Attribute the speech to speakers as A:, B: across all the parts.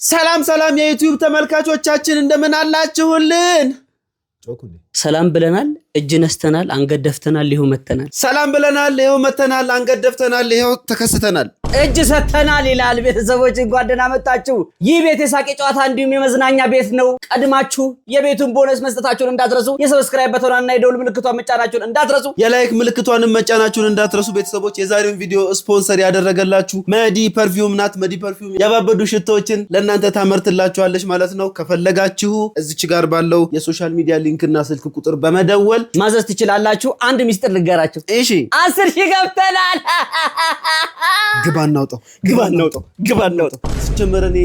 A: ሰላም የዩቲዩብ ተመልካቾቻችን እንደምን አላችሁልን?
B: ሰላም ብለናል፣ እጅ ነስተናል፣ አንገት ደፍተናል፣ ይሄው መተናል።
A: ሰላም ብለናል፣ ይሄው መተናል፣ አንገት ደፍተናል፣ ይሄው ተከስተናል፣
B: እጅ ሰተናል ይላል። ቤተሰቦች እንኳን ደህና መጣችሁ። ይህ ቤት የሳቅ ጨዋታ እንዲሁም የመዝናኛ ቤት ነው። ቀድማችሁ የቤቱን ቦነስ መስጠታችሁን እንዳትረሱ፣ የሰብስክራይብ በተናና የደውል ምልክቷን መጫናችሁን እንዳትረሱ፣
A: የላይክ ምልክቷን መጫናችሁን እንዳትረሱ። ቤተሰቦች የዛሬውን ቪዲዮ ስፖንሰር ያደረገላችሁ መዲ ፐርፊውም ናት። መዲ ፐርፊውም ያባበዱ ሽቶችን ለእናንተ ታመርትላችኋለች ማለት ነው። ከፈለጋችሁ እዚች ጋር ባለው የሶሻል ሚዲያ ሊንክና ስልክ ቁጥር በመደወል
B: ማዘዝ ትችላላችሁ። አንድ ሚስጥር ልንገራችሁ።
A: እሺ
B: 10,000 ገብተናል።
A: ግባ እናውጣው። ሲጀመር እኔ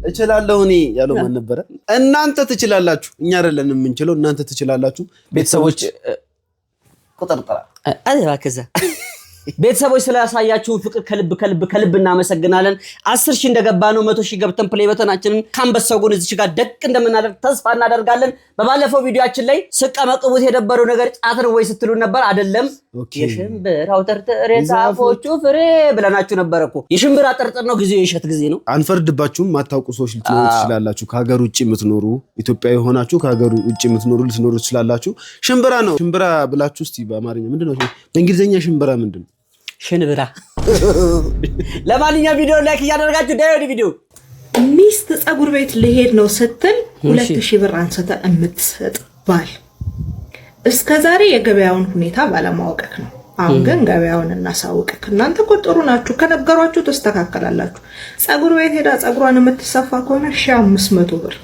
A: እችላለሁ እኔ ያለው ማን ነበረ? እናንተ ትችላላችሁ፣ እኛ አይደለን የምንችለው፣ እናንተ ትችላላችሁ። ቤተሰቦች
B: ቁጥር ከዛ ቤተሰቦች ስላሳያችሁን ፍቅር ከልብ እናመሰግናለን። 10,000 እንደገባ ነው 100,000 ገብተን ፕሌይ በተናችንን ካንበሳው ጎን እዚች ጋር ደቅ እንደምናደርግ ተስፋ እናደርጋለን። በባለፈው ቪዲዮአችን ላይ ስቀመቅቡት የነበረው ነገር ጫት ነው ወይ ስትሉ ነበር። አይደለም የሽምብራው ተርተሬ ዛፎቹ ፍሬ ብለናችሁ ነበር እኮ። የሽምብራ ጥርጥር ነው፣ ጊዜው የእሸት ጊዜ ነው።
A: አንፈርድባችሁም። ማታውቁ ሰዎች ልትኖሩ ትችላላችሁ። ከሀገር ውጭ የምትኖሩ ኢትዮጵያዊ ሆናችሁ ከሀገር ውጭ የምትኖሩ ልትኖሩ ትችላላችሁ። ሽምብራ ነው። ሽምብራ ብላችሁ እስቲ በአማርኛ ምንድነው? በእንግሊዘኛ ሽምብራ ምንድነው?
B: ሽንብራ። ለማንኛውም ቪዲዮ ላይክ እያደረጋችሁ ዳይ ወዲ ቪዲዮ።
C: ሚስት ፀጉር ቤት ልሄድ ነው ስትል 2,000 ብር አንስተ የምትሰጥ ባል እስከዛሬ የገበያውን ሁኔታ ባለማወቅክ ነው። አሁን ግን ገበያውን እናሳውቅክ። እናንተ እኮ ጥሩ ናችሁ፣ ከነገሯችሁ ተስተካከላላችሁ። ፀጉር ቤት ሄዳ ፀጉሯን የምትሰፋ ከሆነ 1500 ብር፣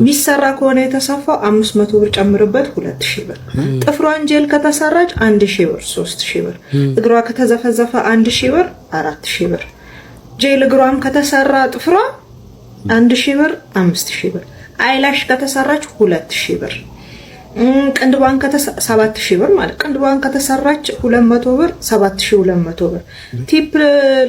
C: ሚሰራ ከሆነ የተሰፋው 500 ብር ጨምርበት 2,000 ብር። ጥፍሯን ጄል ከተሰራች 1,000 ብር 3,000 ብር። እግሯ ከተዘፈዘፈ 1,000 ብር 4,000 ብር። ጄል እግሯም ከተሰራ ጥፍሯ 1,000 ብር 5,000 ብር። አይላሽ ከተሰራች 2,000 ብር። ቅንድቧን 7,000 ብር ማለት ቅንድቧን ከተሰራች 200 ብር 7,200 ብር። ቲፕ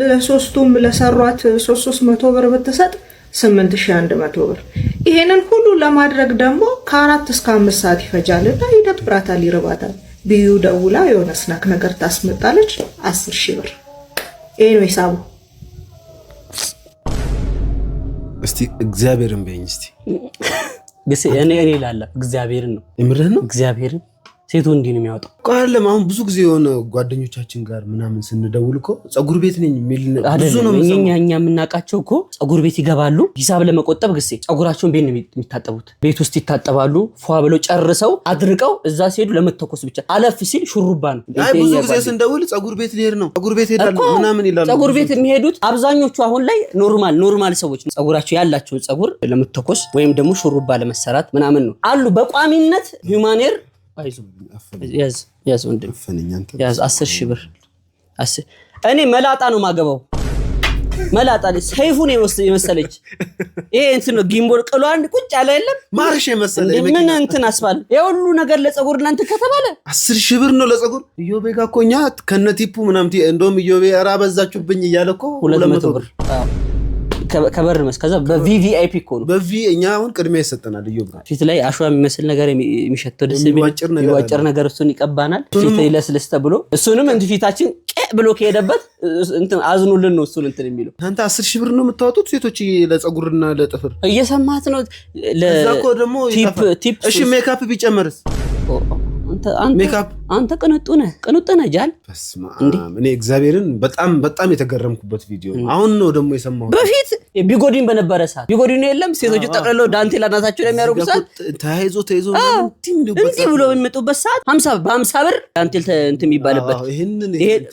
C: ለሶስቱም ለሰሯት 300 ብር ብትሰጥ 8,100 ብር። ይሄንን ሁሉ ለማድረግ ደግሞ ከ4 እስከ 5 ሰዓት ይፈጃልና ይደብራታል፣ ይርባታል። ቢዩ ደውላ የሆነ ስናክ ነገር ታስመጣለች 10,000 ብር። ይሄ ነው ሂሳቡ።
A: እስቲ እግዚአብሔርን በይኝ እስቲ
B: ግስ እኔ ላላ እግዚአብሔርን ነው
A: እምረህ ነው
B: እግዚአብሔርን ሴቱ እንዲህ ነው የሚያወጣው።
A: ቃለም አሁን ብዙ ጊዜ የሆነ ጓደኞቻችን ጋር ምናምን ስንደውል እኮ ፀጉር ቤት ነኝ የሚል ብዙ ነው።
B: እኛ የምናውቃቸው እኮ ፀጉር ቤት ይገባሉ ሂሳብ ለመቆጠብ ግስ ፀጉራቸውን ቤት ነው የሚታጠቡት። ቤት ውስጥ ይታጠባሉ፣ ፏ ብለው ጨርሰው አድርቀው እዛ ሲሄዱ ለመተኮስ ብቻ። አለፍ ሲል ሹሩባ ነው።
A: አይ ብዙ ጊዜ ስንደውል ፀጉር ቤት ልሄድ ነው ፀጉር ቤት ሄዳሉ ምናምን ይላሉ።
B: ፀጉር ቤት የሚሄዱት አብዛኞቹ አሁን ላይ ኖርማል ሰዎች ፀጉራቸው ያላቸው ፀጉር ለመተኮስ ወይም ደግሞ ሹሩባ ለመሰራት ምናምን ነው አሉ። በቋሚነት ሂውማን ሄር ያዝ ወንድም ያዝ 10,000 ብር። እኔ መላጣ ነው ማገባው። መላጣ ሰይፉን የመሰለች ይሄ እንትን ነው ጊምቦል ቅሏን ቁጭ ያለ የለም
A: ማርሽ የመሰለ
B: ምን እንትን አስባል። የሁሉ ነገር ለፀጉር እናንተ ከተባለ
A: 10,000 ብር ነው ለፀጉር። ኢዮቤ ጋር እኮ እኛ ከነቲፑ ምናምን እንደውም ኢዮቤ ኧረ አበዛችሁብኝ እያለ እኮ 200 ብር
B: ከበር መስ ከዛ በቪቪአይፒ እኮ ነው።
A: በቪ እኛ አሁን ቅድሚያ ይሰጠናል። ኢዮብ
B: ፊት ላይ አሸዋ የሚመስል ነገር የሚሸተው ደስ የሚዋጭር ነገር እሱን ይቀባናል። ፊት ለስለስ ተብሎ እሱንም እንት ፊታችን ብሎ ከሄደበት እንትን አዝኑልን ነው እሱን እንትን የሚለው።
A: አንተ 10,000 ብር ነው የምታወጡት ሴቶች ለፀጉርና ለጥፍር?
B: እየሰማት ነው።
A: ለዛኮ ደግሞ ቲፕ እሺ ሜካፕ ቢጨመርስ?
B: አንተ ቅንጡ ነህ ጃል።
A: እኔ እግዚአብሔርን በጣም የተገረምኩበት ቪዲዮ ነው። አሁን ነው ደግሞ የሰማሁት።
B: በፊት ቢጎዲን በነበረ ሰዓት ቢጎዲን የለም ሴቶች ጠቅልለው ዳንቴል አናታቸው ለሚያደርጉ ሰዓት
A: ተያይዞ
B: እንዲህ ብሎ የሚመጡበት ሰዓት 50 ብር ዳንቴል እንትን የሚባልበት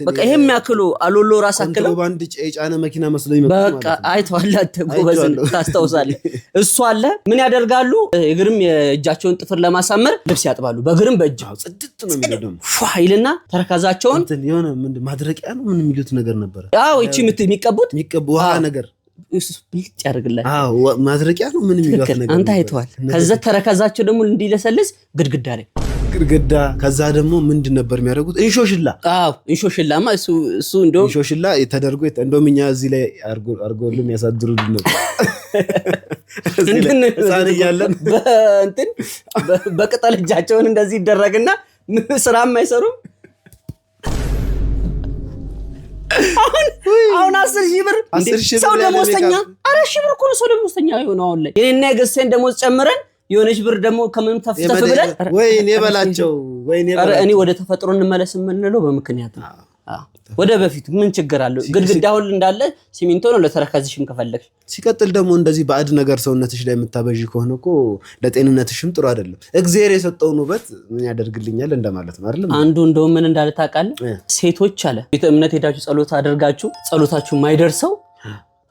B: በቃ ይሄ የሚያክሉ አሎሎ ራስ አክለው
A: ባንድ የጫነ መኪና መስሎኝ መጣ።
B: በቃ አይተዋል። ጎበዝን ታስታውሳለህ? እሱ አለ። ምን ያደርጋሉ? እግርም የእጃቸውን ጥፍር ለማሳመር ልብስ ያጥባሉ። በእግርም በእጅ
A: ጽድት ነው የሚለው
B: ፏይልና ተረካዛቸውን
A: የሆነ ምን ማድረቂያ ነው ምን የሚሉት ነገር ነበር።
B: አዎ እቺ የሚቀቡ
A: ውሃ ነገር
B: ብልጭ ያደርግላል።
A: አዎ ማድረቂያ ነው ምን የሚሉት ነገር
B: አንተ አይተዋል። ከዛ ተረካዛቸው ደግሞ እንዲለሰልስ ግድግዳ ላይ
A: ከዛ ደግሞ ምንድን ነበር የሚያደርጉት? እንሾሽላ።
B: አዎ እንሾሽላማ እሱ እንደው
A: እንሾሽላ ተደርጎ እንደውም እኛ እዚህ ላይ አርጎልም ያሳድሩልን ነበር። ሳን ያለን
B: በእንትን በቅጠል እጃቸውን እንደዚህ ይደረግና ስራም አይሰሩም። አሁን 10,000 ብር ሰው ደሞዝተኛ 4,000 ብር እኮ ነው ሰው ደሞዝተኛ የሆነው አሁን ላይ የኔና የገሰን ደሞዝ ጨምረን የሆነች ብር ደግሞ ከምን ተፍተፍ ብለን
A: ወይኔ በላቸው
B: እኔ ወደ ተፈጥሮ እንመለስ የምንለው በምክንያት ነው ወደ በፊት ምን ችግር አለው ግድግዳው እንዳለ ሲሚንቶ ነው ለተረከዝሽም ከፈለግሽ
A: ሲቀጥል ደግሞ እንደዚህ ባዕድ ነገር ሰውነትሽ ላይ የምታበጂ ከሆነኮ ለጤንነትሽም ጥሩ አይደለም እግዚአብሔር የሰጠውን ውበት ምን ያደርግልኛል እንደማለት ነው አይደል
B: አንዱ እንደው ምን እንዳለ ታውቃለህ ሴቶች አለ ቤተ እምነት ሄዳችሁ ጸሎት አድርጋችሁ ጸሎታችሁ ማይደርሰው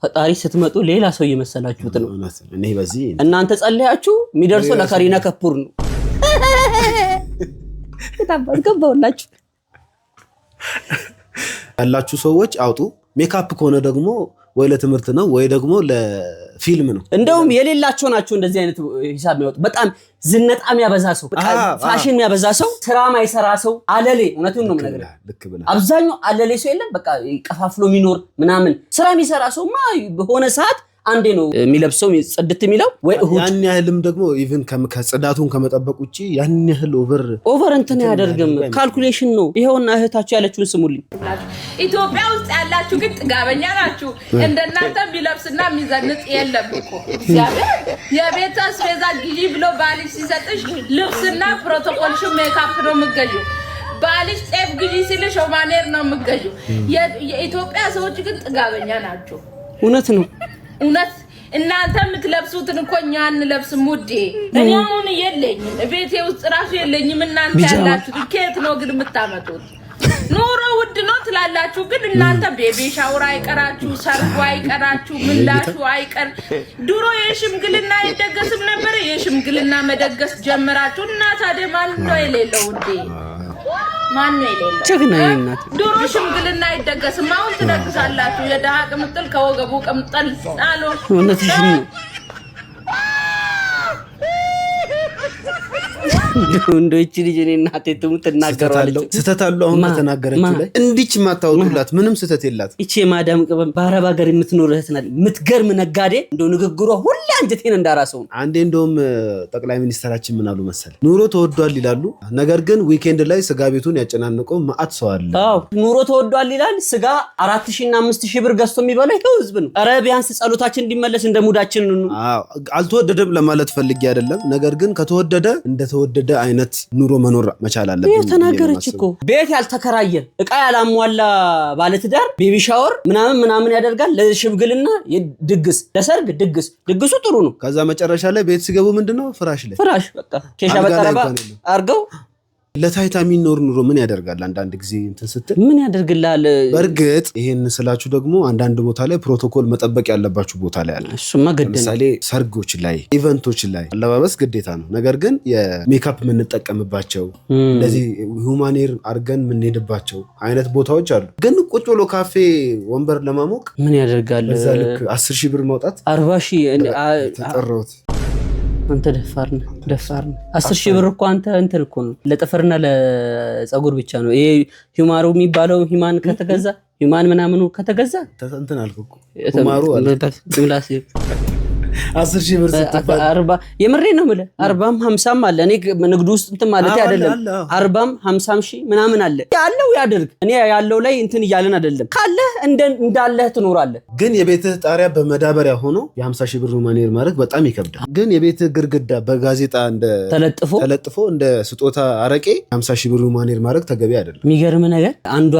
B: ፈጣሪ ስትመጡ ሌላ ሰው እየመሰላችሁት ነው
A: እኔ በዚህ
B: እናንተ ጸልያችሁ የሚደርሰው ለካሪና ከፑር ነው ታባር ገባውላችሁ
A: ያላችሁ ሰዎች አውጡ ሜካፕ ከሆነ ደግሞ ወይ ለትምህርት ነው ወይ ደግሞ ለፊልም ነው
B: እንደውም የሌላቸው ናቸው እንደዚህ አይነት ሂሳብ የሚያወጡ በጣም ዝነጣም ያበዛ ሰው ፋሽን ያበዛ ሰው ስራ ማይሰራ ሰው አለሌ እውነቱን ነው ነገር አብዛኛው አለሌ ሰው የለም በቃ ቀፋፍሎ የሚኖር ምናምን ስራ የሚሰራ ሰውማ በሆነ ሰዓት አንዴ ነው የሚለብሰው ጽድት የሚለው ወይ እሁድ
A: ያን ያህልም ደግሞ ኢቭን ከጽዳቱን ከመጠበቅ ውጪ ያን ያህል ኦቨር
B: እንትን ያደርግም ካልኩሌሽን ነው ይሄውና እህታችሁ ያለችውን ስሙልኝ
D: ኢትዮጵያ ውስጥ ያላችሁ ግን ጥጋበኛ ናችሁ እንደናንተ ቢለብስና የሚዘንጥ የለም እኮ እግዚአብሔር የቤት አስቤዛ ግዢ ብሎ ባልሽ ሲሰጥሽ ልብስና ፕሮቶኮልሽ ሜካፕ ነው የምትገዢ ባልሽ ጤፍ ግዢ ሲልሽ ኦማኔር ነው የምትገዢ የኢትዮጵያ ሰዎች ግን ጥጋበኛ ናቸው
B: እውነት ነው
D: እውነት እናንተ የምትለብሱትን እኮ እኛ አንለብስም ውዴ እኔ አሁን የለኝም ቤቴ ውስጥ ራሱ የለኝም እናንተ ያላችሁ ከየት ነው ግን የምታመጡት ኑሮ ውድ ነው ትላላችሁ ግን እናንተ ቤቢ ሻወር አይቀራችሁ ሰርጉ አይቀራችሁ ምላሹ አይቀር ድሮ የሽምግልና ይደገስም ነበር የሽምግልና መደገስ ጀመራችሁ እና ታዲያ ማን ነው የሌለው ውዴ ማን ነው የሌለው
B: ጀግና እናት
D: ድሮ ሽምግልና ይደገስም አሁን ትደግሳላችሁ የደሃ ቅምጥል ከወገቡ ቅምጥል አሎ
B: እውነትሽ ነው እንደው እቺ ልጅ እኔ እናቴ ትናገራለች
A: ስተታሉ አሁን ከተናገረችው ላይ እንዲች ማታውጡላት ምንም ስተት የላት
B: እቺ ማዳም ቅበም በአረብ ሀገር የምትኖር እህትናል የምትገርም ነጋዴ እንደው ንግግሯ ሁሉ አንጀቴን እንዳራሰው
A: አንዴ እንደውም ጠቅላይ ሚኒስትራችን ምን አሉ መሰለ ኑሮ ተወዷል ይላሉ ነገር ግን ዊኬንድ ላይ ስጋ ቤቱን ያጨናንቀው ማአት ሰው አለ
B: አዎ ኑሮ ተወዷል ይላል ስጋ 4,000 እና 5,000 ብር ገዝቶ የሚበላው ይሄው ህዝብ ነው ኧረ ቢያንስ ጸሎታችን እንዲመለስ እንደሙዳችን ነው
A: አዎ አልተወደደም ለማለት ፈልጌ አይደለም ነገር ግን ከተወደደ እንደተወደደ አይነት ኑሮ መኖር መቻል አለበት
B: የተናገረች እኮ ቤት ያልተከራየ እቃ ያላሟላ ባለትዳር ቤቢ ሻወር ምናምን ያደርጋል ለሽምግልና ድግስ ለሰርግ ድግሱ ጥሩ ነው
A: ከዛ መጨረሻ ላይ ቤት ሲገቡ ምንድነው ፍራሽ
B: በቃ ኬሻ በጠረባ አርገው
A: ለታይታ የሚኖር ኑሮ ምን ያደርጋል አንዳንድ ጊዜ እንትን ስትል
B: ምን ያደርግላል
A: በርግጥ ይሄን ስላችሁ ደግሞ አንዳንድ ቦታ ላይ ፕሮቶኮል መጠበቅ ያለባችሁ ቦታ ላይ አለ
B: እሱማ ግድ ነው
A: ለምሳሌ ሰርጎች ላይ ኢቨንቶች ላይ አለባበስ ግዴታ ነው ነገር ግን የሜካፕ የምንጠቀምባቸው እንደዚህ ሁማኔር አርገን የምንሄድባቸው አይነት ቦታዎች አሉ ግን ቁጭ ብሎ ካፌ ወንበር ለማሞቅ
B: ምን ያደርጋል
A: በዛ ልክ 10,000 ብር ማውጣት
B: 40,000
A: ተጠራውት
B: አንተ ደፋር ነህ 10,000 ብር እኮ አንተ እንትን እኮ ነው ለጥፍርና ለፀጉር ብቻ ነው ይሄ ሂማሩ የሚባለው ሂማን ከተገዛ ሂማን ምናምኑ ከተገዛ
A: እንትን አልኩ ሂማሩ አለ ምላስ 10,000 ብር ስትባል
B: 40 የምሬ ነው ማለት 40 50 አለ እኔ ንግዱ ውስጥ እንትን ማለት አይደለም 40 50 ሺህ ምናምን አለ ያለው ያድርግ እኔ ያለው ላይ እንትን ይያለን አይደለም ካለ እንዳለህ ትኖራለህ
A: ግን የቤትህ ጣሪያ በመዳበሪያ ሆኖ የ50,000 ብር ማኔር ማድረግ በጣም ይከብዳል ግን የቤትህ ግርግዳ በጋዜጣ እንደ ተለጥፎ እንደ ስጦታ አረቄ 50,000 ብር ማኔር ማድረግ ተገቢ አይደለም
B: የሚገርም ነገር አንዷ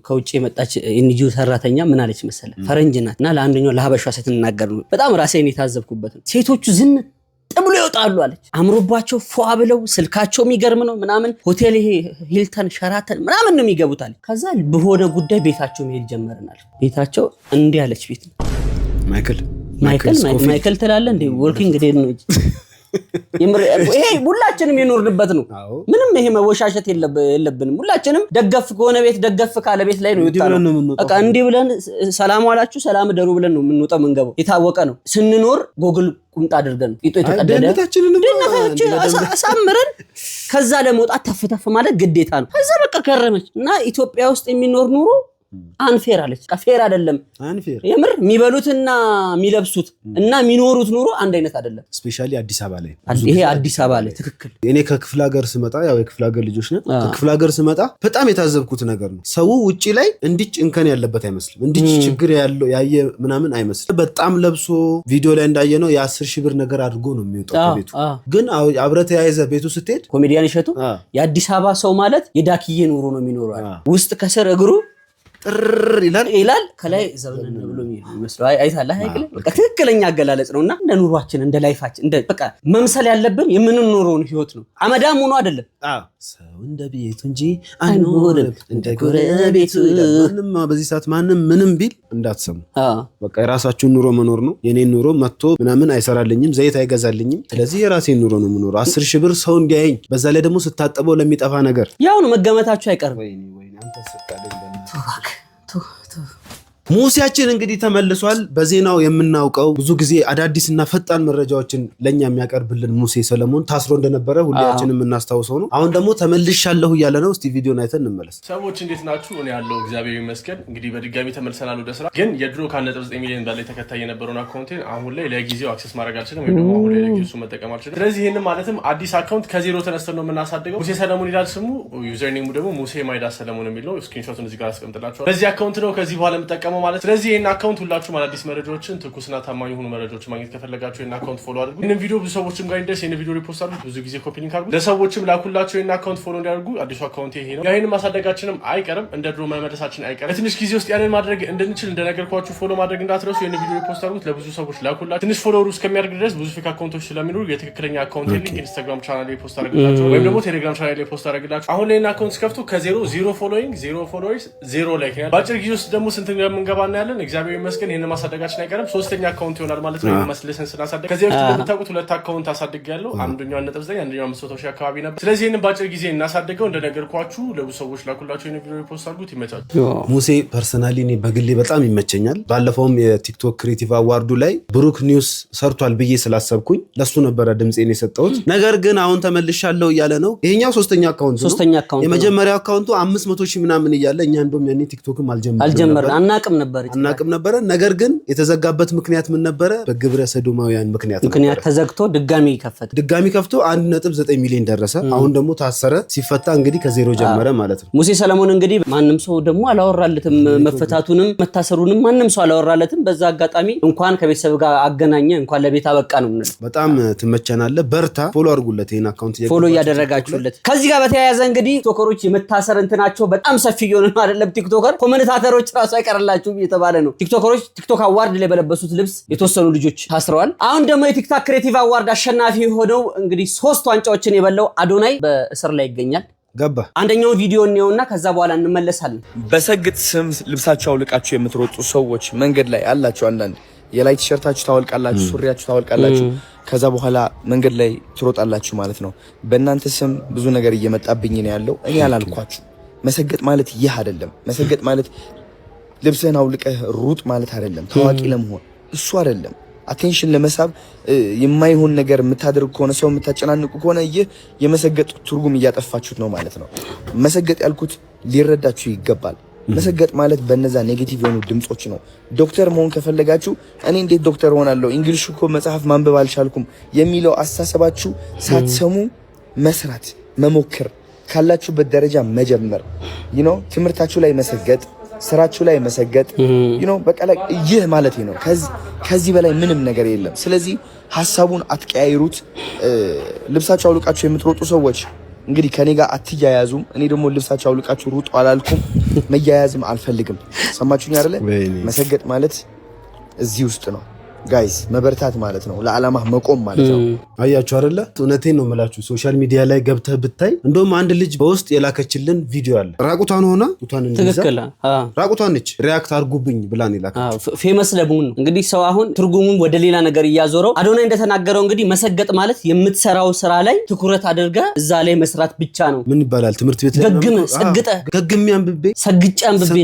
B: ከውጪ የመጣች ኤንጂኦ ሰራተኛ ምን አለች መሰለህ ፈረንጅ ናትና ለአንደኛው ለሀበሻ ስትናገር ነው በጣም ራሴ የታዘብኩበት ሴቶቹ ዝን ጥብሎ ይወጣሉ አለች አምሮባቸው ፏ ብለው ስልካቸው የሚገርም ነው ምናምን ሆቴል ይሄ ሂልተን ሸራተን ምናምን ነው የሚገቡታል ከዛ በሆነ ጉዳይ ቤታቸው መሄድ ጀመርናል ቤታቸው እንዲህ አለች ቤት ማይክል ትላለህ እንዴ ወርኪንግ ዴድ ነው ይሄ ሁላችንም የኖርንበት ነው ምንም ይሄ መወሻሸት የለብንም ሁላችንም ደገፍ ከሆነ ቤት ደገፍ ካለ ቤት ላይ ነው ይወጣው በቃ እንዴ ብለን ሰላም ዋላችሁ ሰላም ደሩ ብለን ነው የምንወጣው መንገበው የታወቀ ነው ስንኖር ጎግል ቁምጣ አድርገን ይጦ የተቀደደ አሳምረን ከዛ ለመውጣት ተፍተፍ ማለት ግዴታ ነው ከዛ በቃ ከረመች እና ኢትዮጵያ ውስጥ የሚኖር ኑሮ አንፌር አለች። ፌር አይደለም የምር የሚበሉትና የሚለብሱት እና የሚኖሩት ኑሮ አንድ አይነት አይደለም።
A: ስፔሻሊ አዲስ አበባ ላይ
B: ይሄ አዲስ አበባ ላይ ትክክል።
A: እኔ ከክፍለ ሀገር ስመጣ ያው የክፍለ ሀገር ልጆች ነን። ከክፍለ ሀገር ስመጣ በጣም የታዘብኩት ነገር ነው። ሰው ውጪ ላይ እንዲች እንከን ያለበት አይመስልም። እንዲች ችግር ያለው ያየ ምናምን አይመስልም። በጣም ለብሶ ቪዲዮ ላይ እንዳየነው የ10 ሺህ ብር ነገር አድርጎ ነው የሚወጣው ቤቱ። ግን አብረህ ተያይዘ ቤቱ ስትሄድ
B: ኮሜዲያን እሸቱ የአዲስ አበባ ሰው ማለት የዳክዬ ኑሮ ነው የሚኖረው። ውስጥ ከስር እግሩ ጥር ይላል ከላይ ዘብነን ብሎ የሚመስለው አይታለህ አይደል? በቃ ትክክለኛ አገላለጽ ነውና እንደ ኑሯችን እንደ ላይፋችን እንደ በቃ መምሰል ያለብን የምንኖረውን ህይወት ነው። አመዳም ሆኖ አይደለም።
A: ሰው እንደ ቤቱ እንጂ አይኖርም እንደ ጎረቤቱ። ማንም በዚህ ሰዓት ማንም ምንም ቢል እንዳትሰሙ። በቃ የራሳችሁን ኑሮ መኖር ነው። የኔን ኑሮ መጥቶ ምናምን አይሰራልኝም፣ ዘይት አይገዛልኝም። ስለዚህ የራሴን ኑሮ ነው የምኖረው። 10 ሺህ ብር ሰው እንዲያየኝ፣ በዛ ላይ ደግሞ ስታጠበው ለሚጠፋ ነገር
B: ያው ነው መገመታችሁ አይቀርም።
A: አንተ ሰጣለኝ ሙሴያችን እንግዲህ ተመልሷል። በዜናው የምናውቀው ብዙ ጊዜ አዳዲስና ፈጣን መረጃዎችን ለኛ የሚያቀርብልን ሙሴ ሰለሞን ታስሮ እንደነበረ ሁላችንም የምናስታውሰው ነው። አሁን ደግሞ ተመልሻለሁ እያለ ነው። እስቲ ቪዲዮን አይተን እንመለስ።
E: ሰዎች እንዴት ናችሁ? እኔ ያለው እግዚአብሔር ይመስገን። እንግዲህ በድጋሚ ተመልሰናል ወደ ስራ። ግን የድሮ ከ1.9 ሚሊዮን በላይ ተከታይ የነበረውን አካውንቴን አሁን ላይ ለጊዜው አክሰስ ማድረግ አልችልም፣ ወይ ደግሞ አሁን ላይ ለጊዜው መጠቀም አልችልም። ስለዚህ ይሄንን ማለትም አዲስ አካውንት ከዜሮ ተነስተን ነው የምናሳድገው። ሙሴ ሰለሞን ይላል ስሙ፣ ዩዘር ኔሙ ደግሞ ሙሴ ማይዳስ ሰለሞን የሚል ነው። ስክሪንሾቱን እዚህ ጋር አስቀምጥላችኋለሁ። በዚህ አካውንት ነው ከዚህ በኋላ የምጠቀመው ማለት። ስለዚህ ይሄን አካውንት ሁላችሁም አዳዲስ መረጃዎችን ትኩስና ታማኝ የሆኑ መረጃዎችን ማግኘት ከፈለጋችሁ ይሄን አካውንት ፎሎ አድርጉ። ይሄን ቪዲዮ ብዙ ሰዎችም ጋር እንዲደርስ ይሄን ቪዲዮ ሪፖስት አድርጉ፣ ብዙ ጊዜ ኮፒ ሊንክ አድርጉ፣ ለሰዎችም ላኩላችሁ። ይሄን አካውንት ፎሎ እንዲያደርጉ አዲሱ አካውንት ይሄ ነው። ይሄን ማሳደጋችንም አይቀርም፣ እንደ ድሮ መመለሳችን አይቀርም። በትንሽ ጊዜ ውስጥ ያንን ማድረግ እንድንችል እንደነገርኳችሁ ፎሎ ማድረግ እንዳትረሱ። ይሄን ቪዲዮ ሪፖስት አድርጉት፣ ለብዙ ሰዎች ላኩላችሁ። ትንሽ ፎሎወሩ እስከሚያድግ ድረስ ብዙ ፌክ አካውንቶች ስለሚኖሩ የትክክለኛ አካውንት ሊንክ ኢንስታግራም ቻናል ላይ ፖስት አድርግላችሁ ወይም ደግሞ ቴሌግራም ቻናል ላይ ፖስት አድርግላችሁ። አሁን ላይ አካውንት ከፍቱ ከ0 ፎሎዊንግ 0 ፎሎወርስ 0 ላይክ ነው። ባጭር ጊዜ ውስጥ ደግሞ ስንት እንደምንገባ እናያለን። እግዚአብሔር ይመስገን ይሄን ማሳደጋችን አይቀርም። ሶስተኛ አካውንት ይሆናል ማለት ነው። መስለሰን ስናሳደግ ከዚህ በፊት እንደምታውቁት 2 አካውንት አሳድጋለሁ። አንደኛው 1.9 አንደኛው 500,000 አካባቢ ነበር። ስለዚህ ይሄንን ባጭር ጊዜ እናሳደገው እንደነገርኳችሁ ለብዙ ሰዎች ላኩላችሁ። ይሄን ቪዲዮ ፖስት አድርጉት። ይመቻችሁ።
A: ሙሴ ፐርሰናሊ እኔ በግሌ በጣም ይመቸኛል። ባለፈውም የቲክቶክ ክሬቲቭ አዋርዱ ላይ ብሩክ ኒውስ ሰርቷል ብዬ ስላሰብኩኝ ለሱ ነበረ ድምጼን የሰጠሁት። ነገር ግን አሁን ተመልሻለሁ እያለ ነው። ይሄኛው ሶስተኛ አካውንት ነው። የመጀመሪያው አካውንቱ 500,000 ምናምን እያለ እኛ እንደውም ያኔ ቲክቶክም አልጀመረም አናቅም ነበር። ነገር ግን የተዘጋበት ምክንያት ምን ነበረ? በግብረ ሰዶማውያን ምክንያት
B: ተዘግቶ ድጋሚ
A: ከፍቶ 1.9 ሚሊዮን ደረሰ። አሁን ደግሞ ታሰረ። ሲፈታ እንግዲህ ከዜሮ ጀመረ ማለት ነው።
B: ሙሴ ሰለሞን እንግዲህ ማንም ሰው ደግሞ አላወራለትም፣ መፈታቱንም መታሰሩንም ማንም ሰው አላወራለትም። በዛ አጋጣሚ እንኳን ከቤተሰብ ጋር አገናኘ፣ እንኳን ለቤት አበቃ ነው።
A: በጣም ትመቸናለህ። በርታ። ፎሎ አድርጉለት፣ ይሄን አካውንት
B: ፎሎ እያደረጋችሁለት። ከዚህ ጋር በተያያዘ እንግዲህ ቲክቶከሮች የመታሰር እንትናቸው በጣም ሰፊ እየሆነ ነው አይደለም? ቲክቶከር ኮሜንታተሮች ራሱ አይቀርላችሁም እየተባለ ነው። ቲክቶከሮች ቲክቶክ አዋርድ ላይ በለበሱት ልብስ የተወሰኑ ልጆች ታስረዋል። አሁን ደግሞ የቲክቶክ ክሬቲቭ አዋርድ አሸናፊ ሆነው እንግዲህ 3 ዋንጫዎችን የበላው አዶናይ በእስር ላይ ይገኛል።
A: ገባ።
B: አንደኛው ቪዲዮ እንየውና ከዛ በኋላ እንመለሳለን።
F: በሰግጥ ስም ልብሳችሁ አውልቃችሁ የምትሮጡ ሰዎች መንገድ ላይ አላችሁ። አንዳንድ የላይ ቲሸርታችሁ ታወልቃላችሁ፣ ሱሪያችሁ ታወልቃላችሁ። ከዛ በኋላ መንገድ ላይ ትሮጣላችሁ ማለት ነው። በእናንተ ስም ብዙ ነገር እየመጣብኝ ነው ያለው። እኔ አላልኳችሁ። መሰገጥ ማለት ይህ አይደለም። መሰገጥ ማለት ልብስህን አውልቀህ ሩጥ ማለት አይደለም። ታዋቂ ለመሆን እሱ አይደለም። አቴንሽን ለመሳብ የማይሆን ነገር የምታደርጉ ከሆነ ሰው የምታጨናንቁ ከሆነ ይህ የመሰገጥ ትርጉም እያጠፋችሁት ነው ማለት ነው። መሰገጥ ያልኩት ሊረዳችሁ ይገባል። መሰገጥ ማለት በነዛ ኔጌቲቭ የሆኑ ድምጾች ነው። ዶክተር መሆን ከፈለጋችሁ እኔ እንዴት ዶክተር ሆናለሁ እንግሊሽ እኮ መጽሐፍ ማንበብ አልቻልኩም የሚለው አስተሳሰባችሁ ሳትሰሙ መስራት መሞከር፣ ካላችሁበት ደረጃ መጀመር፣ ትምህርታችሁ ላይ መሰገጥ፣ ስራችሁ ላይ መሰገጥ፣ በቃ ይህ ማለት ነው። ከዚህ በላይ ምንም ነገር የለም። ስለዚህ ሐሳቡን አትቀያይሩት። ልብሳችሁ አውልቃችሁ የምትሮጡ ሰዎች እንግዲህ ከኔ ጋር አትያያዙም። እኔ ደግሞ ልብሳችሁ አውልቃችሁ ሩጡ አላልኩም። መያያዝም አልፈልግም። ሰማችሁኝ አይደለ? መሰገጥ ማለት እዚህ ውስጥ ነው ጋይስ። መበርታት ማለት ነው። ለዓላማ መቆም ማለት ነው።
A: አያችሁ አይደለ? እውነቴን ነው የምላችሁ። ሶሻል ሚዲያ ላይ ገብተህ ብታይ እንደውም አንድ ልጅ በውስጥ የላከችልን ቪዲዮ አለ። ራቁቷን ሆና
B: ትክክል
A: ራቁቷን ነች። ሪያክት አድርጉብኝ ብላ ነው የላከችው።
B: ፌመስ ለመሆን ነው እንግዲህ ሰው አሁን ትርጉሙን ወደ ሌላ ነገር እያዞረው። አዶናይ እንደተናገረው እንግዲህ መሰገጥ ማለት የምትሰራው ስራ ላይ ትኩረት አድርገህ እዛ ላይ መስራት ብቻ ነው።
A: ምን ይባላል? ትምህርት ቤት ላይ ገግሜ አንብቤ
B: ሰግጬ አንብቤ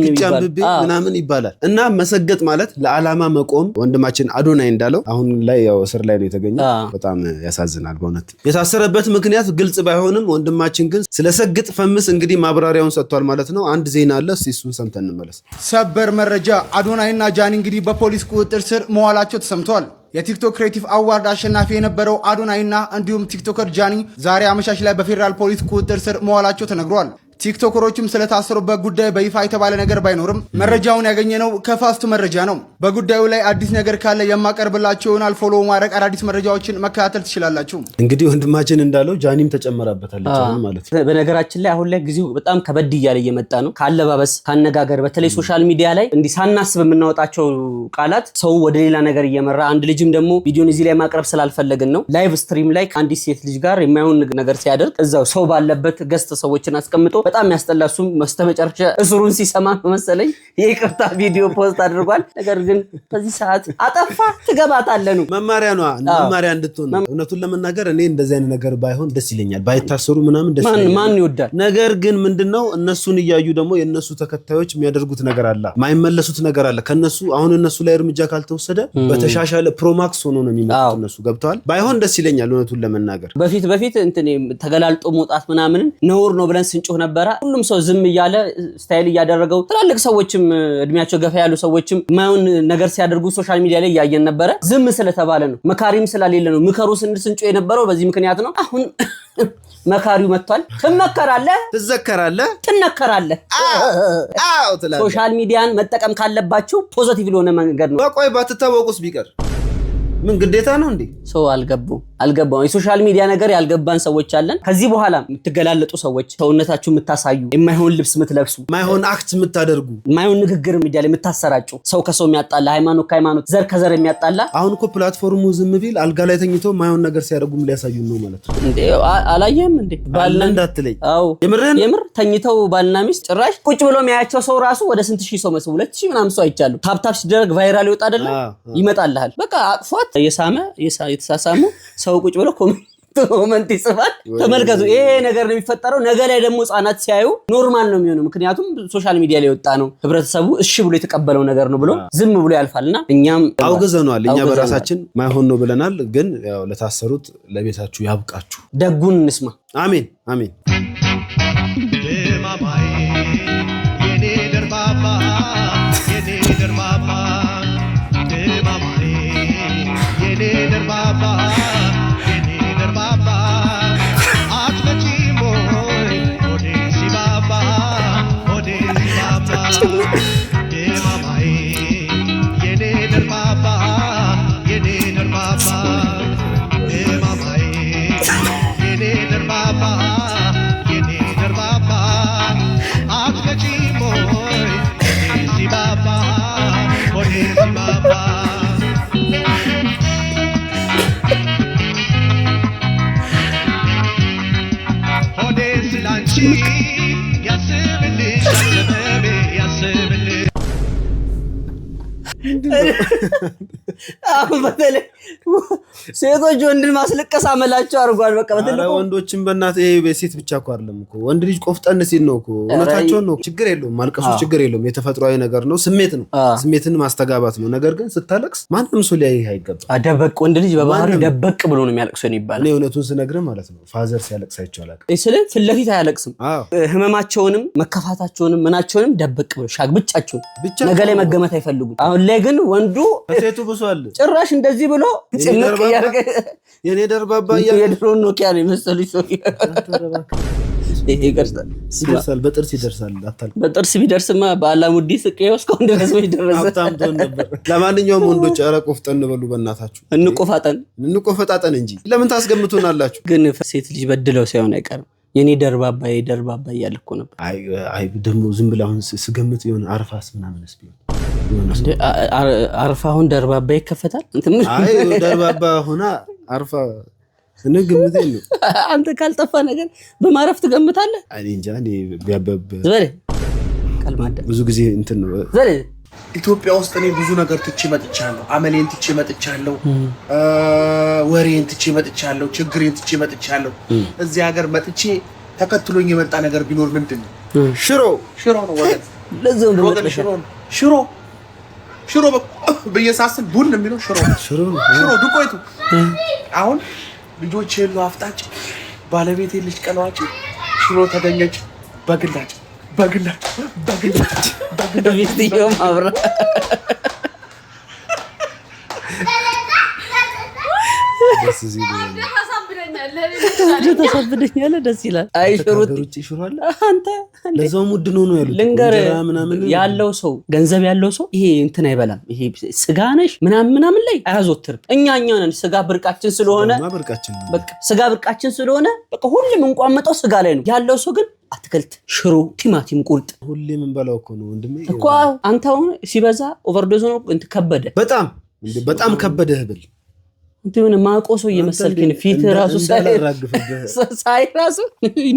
A: ምናምን ይባላል። እና መሰገጥ ማለት ለዓላማ መቆም። ወንድማችን አዶናይ እንዳለው አሁን ላይ ያው እስር ላይ ነው የተገኘው። በጣም ያሳዝናል በእውነት። የታሰረበት ምክንያት ግልጽ ባይሆንም ወንድማችን ግን ስለ ሰግጥ ፈምስ እንግዲህ ማብራሪያውን ሰጥቷል ማለት ነው። አንድ ዜና አለ፣ እሱን ሰምተን እንመለስ።
G: ሰበር መረጃ፣ አዶናይና ጃኒ እንግዲህ በፖሊስ ቁጥጥር ስር መዋላቸው ተሰምቷል። የቲክቶክ ክሬቲቭ አዋርድ አሸናፊ የነበረው አዶናይና እንዲሁም ቲክቶከር ጃኒ ዛሬ አመሻሽ ላይ በፌዴራል ፖሊስ ቁጥጥር ስር መዋላቸው ተነግሯል። ቲክቶከሮችም ስለታሰሩበት ጉዳይ በይፋ የተባለ ነገር ባይኖርም መረጃውን ያገኘነው ከፋስት መረጃ ነው። በጉዳዩ ላይ አዲስ ነገር ካለ የማቀርብላችሁ ይሆናል። ፎሎ ማድረግ አዳዲስ መረጃዎችን መከታተል ትችላላችሁ።
A: እንግዲህ ወንድማችን እንዳለው ጃኒም ተጨመረበታለች ማለት ነው።
B: በነገራችን ላይ አሁን ላይ ጊዜው በጣም ከበድ እያለ እየመጣ ነው። ካለባበስ፣ ካነጋገር በተለይ ሶሻል ሚዲያ ላይ እንዲህ ሳናስብ የምናወጣቸው ቃላት ሰው ወደ ሌላ ነገር እየመራ አንድ ልጅም ደግሞ ቪዲዮን እዚህ ላይ ማቅረብ ስላልፈለግን ነው ላይቭ ስትሪም ላይ ከአንዲት ሴት ልጅ ጋር የማይሆን ነገር ሲያደርግ እዛው ሰው ባለበት ገስት ሰዎችን አስቀምጦ በጣም ያስጠላሱም መስተመጨረሻ እስሩን ሲሰማ መሰለኝ የይቅርታ ቪዲዮ ፖስት አድርጓል። ነገር ግን በዚህ ሰዓት አጠፋ ትገባታለህ ነው መማሪያ ነው
A: መማሪያ እንድትሆን። እውነቱን ለመናገር እኔ እንደዚህ አይነት ነገር ባይሆን ደስ ይለኛል፣ ባይታሰሩ ምናምን ደስ ይለኛል።
B: ማን ይወዳል?
A: ነገር ግን ምንድነው እነሱን እያዩ ደግሞ የነሱ ተከታዮች የሚያደርጉት ነገር አለ፣ ማይመለሱት ነገር አለ። ከነሱ አሁን እነሱ ላይ እርምጃ ካልተወሰደ በተሻሻለ ፕሮማክስ ሆኖ ነው የሚመጡት እነሱ ገብተዋል። ባይሆን ደስ ይለኛል እውነቱን ለመናገር።
B: በፊት እንትን ተገላልጦ መውጣት ምናምን ነውር ነው ብለን ስንጮህ ነበረ። ሁሉም ሰው ዝም እያለ ስታይል እያደረገው ትላልቅ ሰዎችም እድሜያቸው ገፋ ያሉ ሰዎችም ማይሆን ነገር ሲያደርጉ ሶሻል ሚዲያ ላይ ያየን ነበረ። ዝም ስለተባለ ነው፣ መካሪም ስላሌለ ነው። ምከሩ ስንጮህ የነበረው በዚህ ምክንያት ነው። አሁን መካሪው መጥቷል። ትመከራለህ፣
A: ትዘከራለህ፣
B: ትነከራለህ።
A: አዎ ትላለህ።
B: ሶሻል ሚዲያን መጠቀም ካለባችሁ ፖዚቲቭ ለሆነ መንገድ ነው።
A: በቆይ ባትታወቁስ ቢቀር ምን ግዴታ ነው እንዴ?
B: ሰው አልገባው የሶሻል ሚዲያ ነገር ያልገባን ሰዎች አለን። ከዚህ በኋላ የምትገላለጡ ሰዎች፣ ሰውነታችሁ የምታሳዩ፣ የማይሆን ልብስ የምትለብሱ፣
A: ማይሆን አክት የምታደርጉ፣
B: ማይሆን ንግግር ሚዲያ ላይ የምታሰራጩ፣ ሰው ከሰው የሚያጣላ፣ ሃይማኖት ከሃይማኖት፣ ዘር ከዘር የሚያጣላ።
A: አሁን እኮ ፕላትፎርሙ ዝም ቢል አልጋ ላይ ተኝተው ማይሆን ነገር ሲያደርጉም ሊያሳዩን ነው ማለት ነው
B: እንዴ? አላየህም እንዴ?
A: ባልና እንዳትለኝ።
B: አዎ የምር ተኝተው ባልና ሚስት ጭራሽ ቁጭ ብሎ የሚያያቸው ሰው ራሱ ወደ ስንት ሺህ ሰው መስሎ 2000 ምናምን ሰው አይቻሉ። ታፕታፕ ሲደረግ ቫይራል ይወጣ አይደለ? ይመጣልሃል። በቃ አቅፏት የተሳሳሙ ሰው ቁጭ ብሎ ኮመንት ይጽፋል። ተመልከቱ፣ ይሄ ነገር ነው የሚፈጠረው። ነገ ላይ ደግሞ ህጻናት ሲያዩ ኖርማል ነው የሚሆነው። ምክንያቱም ሶሻል ሚዲያ ላይ ወጣ ነው፣ ህብረተሰቡ እሺ ብሎ የተቀበለው ነገር ነው ብሎ ዝም ብሎ ያልፋልና እኛም
A: አውግዘናል። እኛ በራሳችን ማይሆን ነው ብለናል። ግን ያው ለታሰሩት ለቤታችሁ ያብቃችሁ።
B: ደጉን እንስማ።
A: አሜን አሜን።
B: በተለይ ሴቶች ወንድን ማስለቀስ አመላቸው አድርጓል። በቃ በተለይ
A: ወንዶችን በእናትህ ይሄ በሴት ብቻ እኮ አይደለም እኮ ወንድ ልጅ ቆፍጠን ሲል ነው እኮ እውነታቸውን ነው። ችግር የለውም ማልቀሱ፣ ችግር የለውም የተፈጥሯዊ ነገር ነው፣ ስሜት ነው፣ ስሜትን ማስተጋባት ነው። ነገር ግን ስታለቅስ ማንም ሰው ሊያይህ አይገባም።
B: ደበቅ ወንድ ልጅ በባህሪ ደበቅ ብሎ ነው የሚያለቅሰው ይባላል።
A: እኔ እውነቱን ስነግርህ ማለት ነው ፋዘር ሲያለቅስ አይቼው አላውቅም።
B: ስለ ፊት ለፊት አያለቅስም። ህመማቸውንም መከፋታቸውንም ምናቸውንም ደበቅ ብሎ ሻግ ብቻቸውን ነገ ላይ መገመት አይፈልጉም። አሁን ላይ ግን ወንዱ
A: ከሴቱ ብሷል።
B: ጭራሽ እንደዚህ ብሎ ጭምቅ ያርገ
A: የኔ ደርባባ
B: የድሮን ኖኪያ ነው የመሰሉኝ ሰው
A: ይደርሳል። በጥርስ ይደርሳል።
B: በጥርስ ቢደርስማ በአላሙዲ ስቄው እስካሁን ድረስ ወይ ደረሰ
A: ሀብታም ትሆን ነበር። ለማንኛውም ወንዶች ኧረ ቆፍጠን በሉ በእናታችሁ፣ እንቆፈጣጠን እንጂ ለምን ታስገምቱናላችሁ?
B: ግን ሴት ልጅ በድለው ሳይሆን አይቀርም። የኔ ደርባባ እያለ እኮ ነበር።
A: አይ ደግሞ ዝም ብለህ አሁን ስገምት የሆነ አርፋስ ምናምንስ ቢሆን
B: አርፋ አሁን ደርባባ ይከፈታል።
A: አይ ደርባባ ሆና አርፋ ግምቴ ነው።
B: አንተ ካልጠፋ ነገር በማረፍ ትገምታለህ።
A: እኔ እንጃ። እኔ ቢያበብ ብዙ ጊዜ እንትን ነው።
H: ኢትዮጵያ ውስጥ እኔ ብዙ ነገር ትቼ መጥቻለሁ። አመሌን ትቼ መጥቻለሁ። ወሬን ትቼ መጥቻለሁ። ችግሬን ትቼ መጥቻለሁ። እዚህ ሀገር መጥቼ ተከትሎኝ የመጣ ነገር ቢኖር ምንድን ነው? ሽሮ ነው ወገን።
B: ለዛው
H: ሽሮ ሽሮ በየሳስን ቡን የሚለው ሽሮ ዱቄቱ አሁን ልጆች የሉ አፍጣጭ ባለቤት ልጅ ቀለዋጭ ሽሮ ተገኘች በግላጭ
B: ቪዲዮ ማብራ ተሳብደኛል ደስ ይላል። አይ ሽሮ አለ አንተ
A: ለዛው ሙድ ነው ያሉት
B: ልንገር ያለው ሰው ገንዘብ ያለው ሰው ይሄ እንትን አይበላም። ይሄ ስጋ ነሽ ምናምን ላይ አያዞትርም። እኛ ነን ስጋ ብርቃችን ስለሆነ በቃ ስጋ ብርቃችን ስለሆነ በቃ ሁሉም እንቋመጠው ስጋ ላይ ነው ያለው ሰው ግን አትክልት፣ ሽሮ፣ ቲማቲም፣ ቁርጥ
A: ሁሌም እንበላው እኮ ነው ወንድሜ
B: እኮ አንተ አሁን ሲበዛ ኦቨርዶዝ ነው እንት ከበደ
A: በጣም ከበደ ህብል
B: እንትን ማቆሶ እየመሰልከኝ ፊት ራሱ ሳይ ራሱ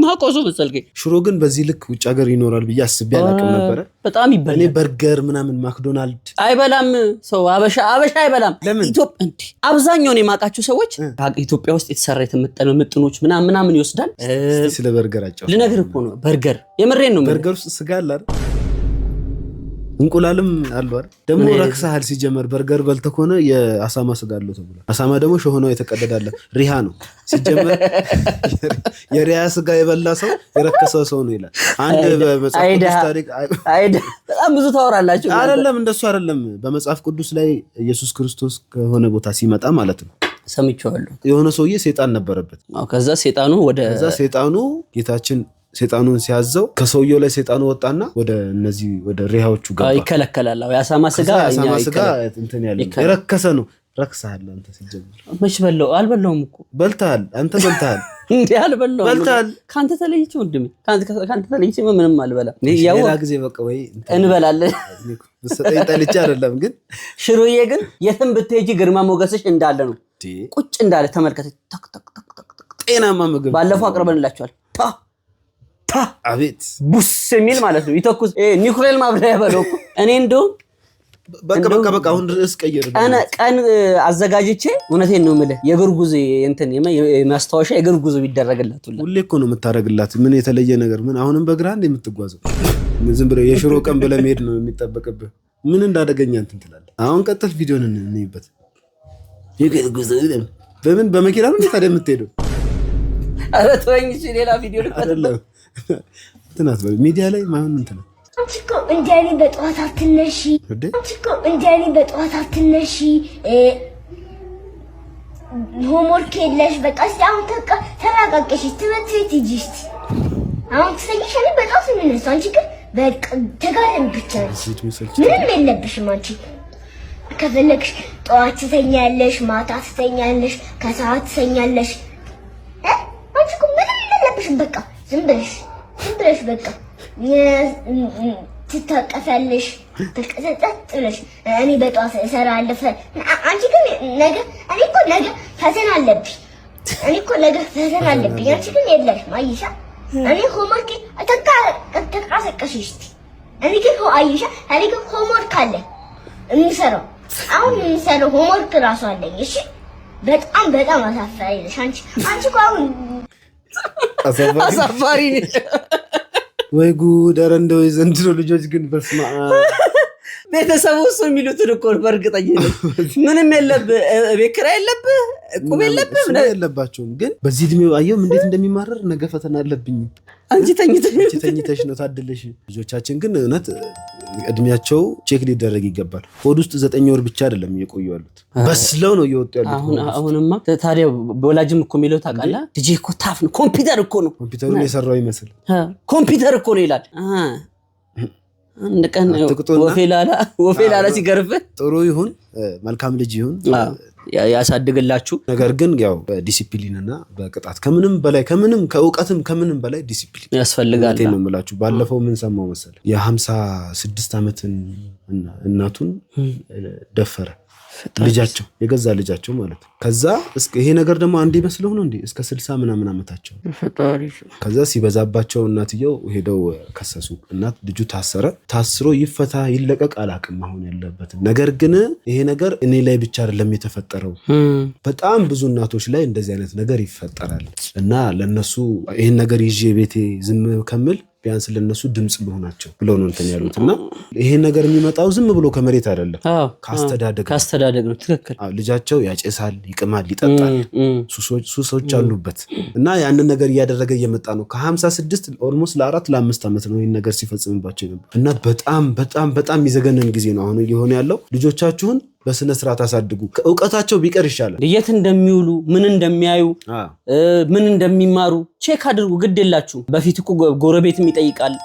B: ማቆሶ መሰልከኝ።
A: ሽሮ ግን በዚህ ልክ ውጭ ሀገር ይኖራል ብዬ አስቤ አላውቅም ነበር።
B: በጣም ይበላል።
A: እኔ በርገር ምናምን ማክዶናልድ
B: አይበላም ሰው አበሻ አይበላም። ኢትዮጵያ እንዴ አብዛኛው ነው የማውቃቸው ሰዎች ኢትዮጵያ ውስጥ የተሰራ የተመጠነው ምጥኖች ምናምን ይወስዳል።
A: ስለ በርገር አጫው
B: ልነግርህ እኮ ነው በርገር የምሬን ነው።
A: በርገር ውስጥ ስጋ አለ አይደል? እንቁላልም አለው አይደል? ደግሞ ረክሰሃል ሲጀመር በርገር በልተህ ከሆነ የአሳማ ስጋ አለው ተብሏል። አሳማ ደግሞ ሾሆነው የተቀደዳለ ሪሃ ነው ሲጀመር። የሪሃ ስጋ የበላ ሰው የረከሰ ሰው ነው ይላል አንድ በመጽሐፍ ቅዱስ ታሪክ።
B: በጣም ብዙ ታወራላችሁ።
A: አይደለም እንደሱ አይደለም። በመጽሐፍ ቅዱስ ላይ ኢየሱስ ክርስቶስ ከሆነ ቦታ ሲመጣ ማለት ነው
B: ሰምቼዋለሁ።
A: የሆነ ሰውዬ ሰይጣን ነበረበት።
B: ከዛ ሰይጣኑ ጌታችን ሰይጣኑን ሲያዘው ከሰውየው ላይ ሰይጣኑ ወጣና ወደ ሪሃዎቹ ገባ። ይከለከላል። ያሳማ ስጋ
A: እንትን ያለ የረከሰ ነው። ረክሰሃል አንተ ሲጀምር።
B: መች በለው? አልበላውም እኮ
A: በልተሃል። አንተ በልተሃል
B: እንዴ? አልበላውም።
A: በልተሃል።
B: ካንተ ተለይቼ ወንድሜ ካንተ ተለይቼ ምንም አልበላም።
A: ሌላ ጊዜ በቃ ወይ
B: እንበላለን።
A: በሰጠኝ ጠልቼ አይደለም ግን
B: ሽሮዬ ግን የትም ብትሄጂ ግርማ ሞገስሽ እንዳለ ነው። ቁጭ እንዳለ ተመልከተ።
A: ጤናማ ምግብ
B: ባለፈው አቅርበንላችኋል።
A: አቤት
B: ቡስ የሚል ማለት ነው። ይተኩስ ኒውክሌር ማብሪያ በለው እኮ እኔ እንደውም
A: በቃ አሁን ርዕስ ቀይር።
B: ቀን አዘጋጅቼ እውነቴን ነው የምልህ የእግር ጉዞ እንትን የማስታወሻ የእግር ጉዞ ቢደረግላት
A: ሁሌ እኮ ነው የምታደርግላት። ምን የተለየ ነገር ምን አሁንም በእግራ እንደ የምትጓዘው ዝም ብለህ የሽሮ ቀን ብለህ መሄድ ነው የሚጠበቅብህ። ምን እንዳደገኛ እንትን ትላለህ። አሁን ቀጥል ቪዲዮን እንይበት። የእግር ጉዞ በምን በመኪና ነው ታዲያ የምትሄደው?
B: ኧረ ተወኝ እሺ ሌላ ቪዲዮ ልቀጥል።
A: እንትናት ሚዲያ ላይ ማን እንትና
I: አንቺ እኮ እንደኔ በጠዋት አትነሺ። አንቺ እኮ እንደኔ በጠዋት አትነሺ። ሆምወርክ የለሽ። በቃ እስኪ አሁን ተራቃቀሽ ትምህርት ቤት ሂጂ እስኪ። አሁን ትሰጊሽ እኔ በጠዋት የምነሳው አንቺ ግን በቃ ተጋደም ብቻ ነሽ። ምንም የለብሽም አንቺ። ከፈለግሽ ጠዋት ትተኛለሽ፣ ማታ ትተኛለሽ፣ ከሰዓት ትተኛለሽ። አንቺ እኮ ምንም የለብሽም። በቃ ዝም ብለሽ በቃ ትታቀፊያለሽ ተቀጠጥ ብለሽ እኔ በጠዋት እሰራለሁ። አንቺ ግን ነገ እኔ እኮ ነገ ፈተና አለብኝ። አንቺ ግን የለሽም። አይሻ እኔ ሆምወርክ ተቃሰቀሽ እስቲ። እኔ ግን ሆምወርክ አለ የምሰራው። አሁን የምሰራው ሆምወርክ እራሱ አለኝ። እሺ በጣም አሳፋሪ ነሽ አንቺ እኮ አሁን
B: አሳፋሪ
A: ወይ ጉድ! ኧረ እንደው የዘንድሮ ልጆች ግን በስመ አብ
B: ቤተሰቡ እሱ የሚሉትን እኮ በእርግጠኝነት ምንም የለብህ፣ ቤት ኪራይ የለብህ፣ ዕቁብ የለብህ፣
A: የለባቸውም። ግን በዚህ እድሜው አየው እንዴት እንደሚማረር። ነገ ፈተና አለብኝ
B: አንቺ
A: ተኝተሽ ነው ታድለሽ። ልጆቻችን ግን እውነት እድሜያቸው ቼክ ሊደረግ ይገባል። ሆድ ውስጥ 9 ወር ብቻ አይደለም እየቆዩ ያሉት፣ በስለው ነው እየወጡ ያሉት።
B: አሁንማ ታዲያ በወላጅም እኮ የሚለው ታውቃለህ፣ ልጄ እኮ ታፍ ነው፣ ኮምፒውተር እኮ ነው፣
A: ኮምፒውተሩን የሰራው ይመስል
B: ኮምፒውተር እኮ ነው ይላል። አንድ ቀን ወፌ ላላ ሲገርፍህ
A: ጥሩ ይሁን መልካም ልጅ ይሁን
B: ያሳድግላችሁ። ነገር
A: ግን ያው በዲሲፕሊን እና በቅጣት ከምንም በላይ ከእውቀትም ከምንም በላይ ዲሲፕሊን
B: ያስፈልጋል
A: ነው የምላችሁ። ባለፈው ምን ሰማው መሰለህ? የ56 ዓመትን እናቱን ደፈረ ልጃቸው፣ የገዛ ልጃቸው ማለት ነው። ከዛ ይሄ ነገር ደግሞ አንድ ይመስለው ነው እንዴ እስከ 60 ምናምን ዓመታቸው። ከዛ ሲበዛባቸው እናትየው ሄደው ከሰሱ። እናት ልጁ ታስሮ ይፈታ ይለቀቅ አላቅም አሁን ያለበት ነገር። ግን ይሄ ነገር እኔ ላይ ብቻ አይደለም የተፈጠረው፣ በጣም ብዙ እናቶች ላይ እንደዚህ አይነት ነገር ይፈጠራል። እና ለነሱ ይሄን ነገር ይዤ ቤቴ ዝም ከምል ቢያንስ ለነሱ ድምጽ ልሆናቸው ብለው ነው እንትን ያሉትና ይሄ ነገር የሚመጣው ዝም ብሎ ከመሬት አይደለም
B: ካስተዳደግ ነው ትክክል
A: ልጃቸው ያጨሳል ይቅማል ይጠጣል ሱሶች አሉበት እና ያንን ነገር እያደረገ እየመጣ ነው ከ56 ኦልሞስት ለ4-5 አመት ነው ይሄን ነገር ሲፈጽምባቸው ነበር እና በጣም ይዘገነን ጊዜ ነው አሁን እየሆነ ያለው ልጆቻችሁን በስነ ስርዓት አሳድጉ ከእውቀታቸው ቢቀር ይሻላል
B: የት እንደሚውሉ ምን እንደሚያዩ ምን እንደሚማሩ ቼክ አድርጉ ግድ የላችሁ በፊት እኮ ጎረቤትም ይጠይቃል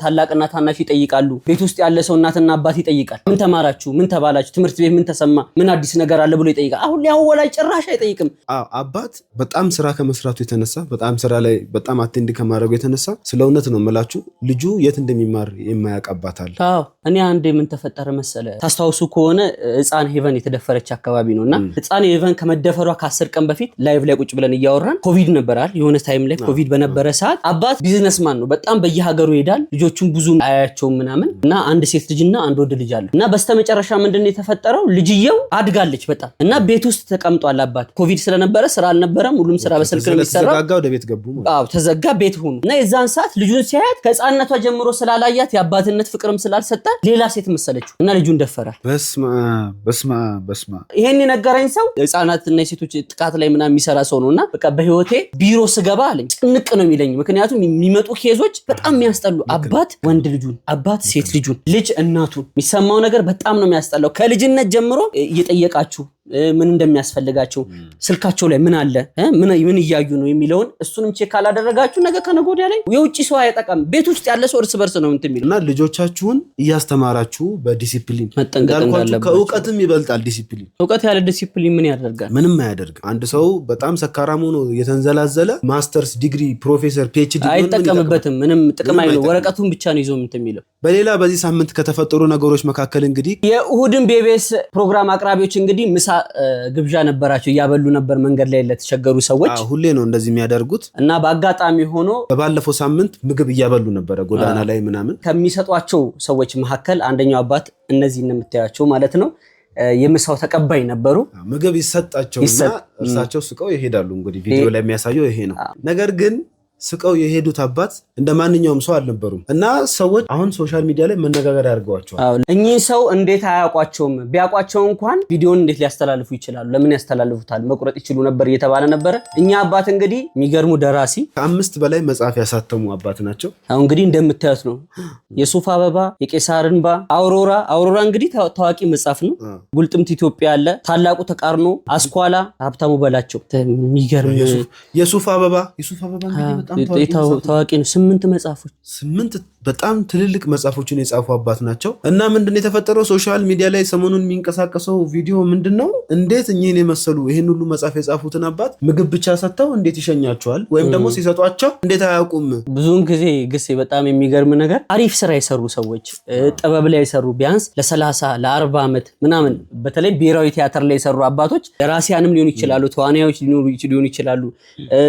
B: ታላቅና ታናሽ ይጠይቃሉ ቤት ውስጥ ያለ ሰው እናትና አባት ይጠይቃል ምን ተማራችሁ ምን ተባላችሁ ትምህርት ቤት ምን ተሰማ ምን አዲስ ነገር አለ ብሎ ይጠይቃል አሁን ላይ ወላጅ ጭራሽ አይጠይቅም
A: አባት በጣም ስራ ከመስራቱ የተነሳ በጣም ስራ ላይ በጣም አቴንድ ከማድረጉ የተነሳ ስለውነት ነው መላችሁ ልጁ የት እንደሚማር የማያቀባታል
B: እኔ አንዴ ምን ተፈጠረ መሰለ ታስታውሱ ከሆነ ህፃን ሄቨን የተደፈረች አካባቢ ነውና ህፃን ሄቨን ከመደፈሯ ከ10 ቀን በፊት ላይቭ ላይ ቁጭ ብለን እያወራን ኮቪድ ነበራል የሆነ ታይም ላይ ኮቪድ በነበረ ሰዓት አባት ቢዝነስማን ነው በጣም በየሀገሩ ይሄዳል ልጆቹን ብዙ አያያቸው ምናምን እና አንድ ሴት ልጅና አንድ ወንድ ልጅ አለ እና በስተመጨረሻ ምንድነው የተፈጠረው ልጅየው አድጋለች በጣም እና ቤት ውስጥ ተቀምጧል አባት ኮቪድ ስለነበረ ስራ አልነበረም ሁሉም ስራ በስልክ ነው የሚሰራው
A: ተዘጋጋ ወደ ቤት ገቡ
B: ተዘጋ ቤት ሆኑ እና የዛን ሰዓት ልጁን ሲያያት ከህፃንነቷ ጀምሮ ስላላያት የአባትነት ፍቅርም ስላልሰጣ ሌላ ሴት መሰለችው እና ልጁን ደፈራል
A: በስማ
B: ይሄን የነገረኝ ሰው ህፃናትና የሴቶች ጥቃት ላይ ምናምን የሚሰራ ሰው ነውና በቃ በህይወቴ ቢሮ ስገባ አለኝ ጭንቅ ነው የሚለኝ ምክንያቱም የሚመጡ ኬዞች በጣም የሚያስጠሉ አባት ወንድ ልጁን አባት ሴት ልጁን ልጅ እናቱን የሚሰማው ነገር በጣም ነው የሚያስጠላው ከልጅነት ጀምሮ እየጠየቃችሁ ምን እንደሚያስፈልጋቸው ስልካቸው ላይ ምን አለ ምን ይያዩ ነው የሚለውን እሱንም ቼክ አላደረጋችሁ ነገ ከነጎዲያ ላይ የውጪ ሰው አይጠቀም ቤት ውስጥ ያለ ሰው እርስ በርስ ነው እንትን የሚለው
A: እና ልጆቻችሁን እያስተማራችሁ በዲሲፕሊን
B: መጠንቀቅ እንዳለባችሁ
A: ከእውቀትም ይበልጣል ዲሲፕሊን
B: እውቀት ያለ ዲሲፕሊን ምን ያደርጋል
A: ምንም አያደርግም አንድ ሰው በጣም ሰካራም ሆኖ የተንዘላዘለ ማስተርስ ዲግሪ ፕሮፌሰር ፒኤችዲ
B: አይጠቀምበትም ምንም ጥቅም አይኖር ወረቀቱን ብቻ ነው ይዞ እንትን የሚለው
A: በሌላ በዚህ ሳምንት ከተፈጠሩ ነገሮች መካከል እንግዲህ
B: የእሁድን ቤቤስ ፕሮግራም አቅራቢዎች እንግዲህ ምሳ ግብዣ ነበራቸው ያበሉ ነበር መንገድ ላይ ለተቸገሩ ሰዎች
A: ሁሌ ነው እንደዚህ የሚያደርጉት
B: እና በአጋጣሚ ሆኖ
A: በባለፈው ሳምንት ምግብ እያበሉ ነበር ጎዳና ላይ ምናምን
B: ከሚሰጧቸው ሰዎች መካከል አንደኛው አባት እነዚህ እንደምታያቸው ማለት ነው የምሳው ተቀባይ ነበሩ
A: ምግብ ይሰጣቸውና እርሳቸው ስቀው ይሄዳሉ እንግዲህ ቪዲዮ ላይ የሚያሳየው ይሄ ነው ነገር ግን ስቀው የሄዱት አባት እንደማንኛውም ሰው አልነበሩም እና ሰዎች አሁን ሶሻል ሚዲያ ላይ መነጋገር ያርገዋቸዋል
B: እኚህ ሰው እንዴት አያውቋቸውም ቢያውቋቸው እንኳን ቪዲዮን እንዴት ሊያስተላልፉ ይችላሉ ለምን ያስተላልፉታል መቁረጥ ይችላሉ ነበር እየተባለ ነበር እኛ አባት እንግዲህ የሚገርሙ ደራሲ
A: ከ5 በላይ መጽሐፍ ያሳተሙ አባት ናቸው
B: አሁን እንግዲህ እንደምታዩት ነው የሱፍ አበባ የቄሳር እንባ አውሮራ እንግዲህ ታዋቂ መጽሐፍ ነው ጉልጥምት ኢትዮጵያ አለ ታላቁ ተቃርኖ አስኳላ ሀብታሙ በላቸው የሚገርም
A: የሱፍ አበባ እንግዲህ
B: ታዋቂ ነው 8 መጽሐፎች
A: 8 በጣም ትልልቅ መጽሐፎችን የጻፉ አባት ናቸው እና ምንድነው የተፈጠረው ሶሻል ሚዲያ ላይ ሰሞኑን የሚንቀሳቀሰው ቪዲዮ ምንድነው እንዴት እኚህን የመሰሉ ይሄን ሁሉ መጽሐፍ የጻፉትን አባት ምግብ ብቻ ሰጥተው እንዴት ይሸኛቸዋል ወይም ደግሞ ሲሰጧቸው እንዴት አያውቁም
B: ብዙውን ጊዜ ግሴ በጣም የሚገርም ነገር አሪፍ ስራ የሰሩ ሰዎች ጥበብ ላይ የሰሩ ቢያንስ ለ30 ለ40 አመት ምናምን በተለይ ብሔራዊ ቲያትር ላይ የሰሩ አባቶች ደራሲያንም ሊሆኑ ይችላሉ ተዋናዮች ሊሆኑ ይችላሉ